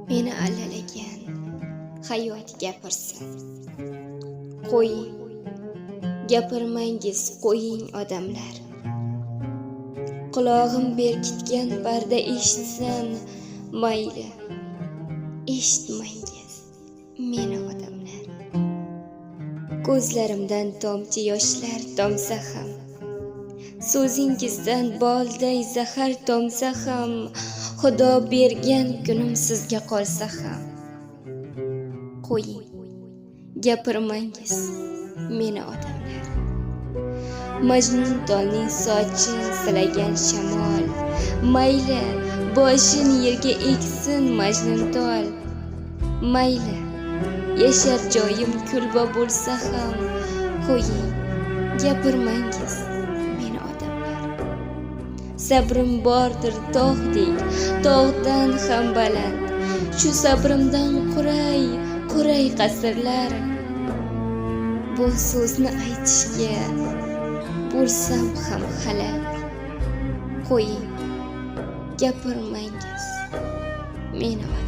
Meni allalagan hayot gapirsin. Qo'ying, gapirmangiz, qo'ying odamlar. Qulog'im berkitgan parda eshitsin, mayli, eshitmangiz meni odamlar. Ko'zlarimdan tomchi yoshlar tomsa ham, so'zingizdan bolday zahar tomsa ham, Xudo bergan kunim sizga qolsa ham, qo'ying, gapirmangiz meni odamlar. Majnun tolning sochin silagan shamol, mayli, boshini yerga eksin Majnun tol. Mayli, yashar joyim kulba bo'lsa ham, qo'ying, gapirmangiz meni odamlar. Sabrim bordir tog'dek, tog'dan ham baland. Shu sabrimdan quray qasrlar. Bu so'zni aytishga bo'lsam ham halal. Qo'ying, gapirmangiz meni odamlar.